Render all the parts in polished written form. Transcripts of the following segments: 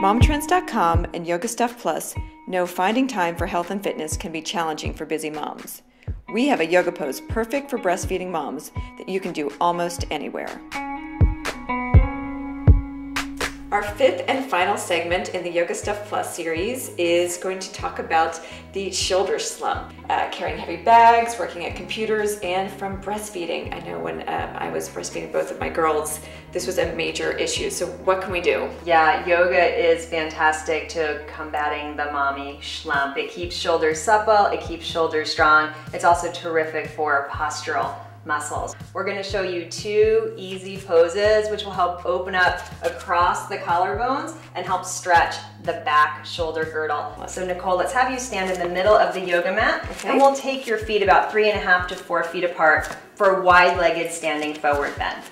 MomTrends.com and Yoga Stuff Plus know finding time for health and fitness can be challenging for busy moms. We have a yoga pose perfect for breastfeeding moms that you can do almost anywhere. Our fifth and final segment in the Yoga Stuff Plus series is going to talk about the shoulder slump, carrying heavy bags, working at computers, and from breastfeeding. I know when I was breastfeeding both of my girls, this was a major issue. So what can we do? Yeah, yoga is fantastic to combating the mommy slump. It keeps shoulders supple, it keeps shoulders strong. It's also terrific for postural muscles. We're going to show you two easy poses which will help open up across the collarbones and help stretch the back shoulder girdle. So Nicole, let's have you stand in the middle of the yoga mat, and we'll take your feet about 3.5 to 4 feet apart for a wide-legged standing forward bend.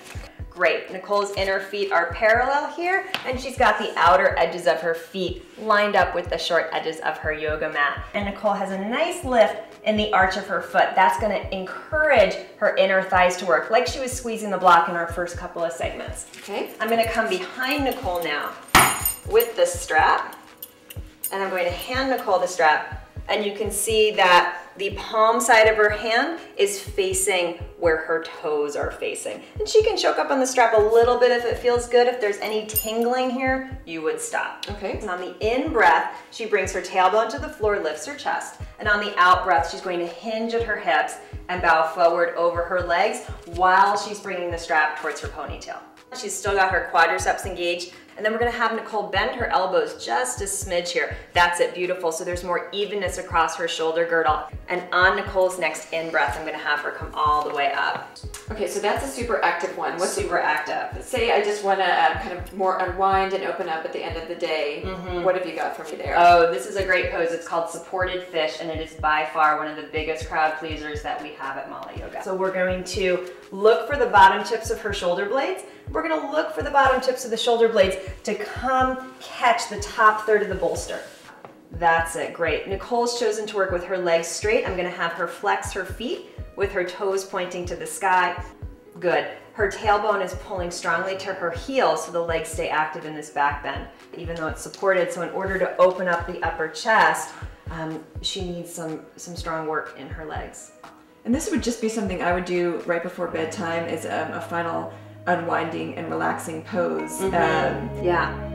Great. Nicole's inner feet are parallel here, and she's got the outer edges of her feet lined up with the short edges of her yoga mat. And Nicole has a nice lift in the arch of her foot. That's going to encourage her inner thighs to work, like she was squeezing the block in our first couple of segments. Okay. I'm going to come behind Nicole now with the strap, and I'm going to hand Nicole the strap, and you can see that the palm side of her hand is facing where her toes are facing. And she can choke up on the strap a little bit if it feels good. If there's any tingling here, you would stop. Okay. And on the in breath, she brings her tailbone to the floor, lifts her chest. And on the out breath, she's going to hinge at her hips and bow forward over her legs while she's bringing the strap towards her ponytail. She's still got her quadriceps engaged. And then we're going to have Nicole bend her elbows just a smidge here. That's it, beautiful. So there's more evenness across her shoulder girdle. And on Nicole's next in-breath, I'm going to have her come all the way up. Okay, so that's a super active one. What's super active? Say I just want to kind of more unwind and open up at the end of the day. What have you got for me there? Oh, this is a great pose. It's called supported fish, and it is by far one of the biggest crowd pleasers that we have at Mala Yoga. So we're going to look for the bottom tips of her shoulder blades. We're going to look for the bottom tips of the shoulder blades to come catch the top third of the bolster. That's it, great. Nicole's chosen to work with her legs straight. I'm going to have her flex her feet with her toes pointing to the sky. Good. Her tailbone is pulling strongly to her heels so the legs stay active in this back bend, even though it's supported. So in order to open up the upper chest, she needs some strong work in her legs. And this would just be something I would do right before bedtime as a final unwinding and relaxing pose. Yeah.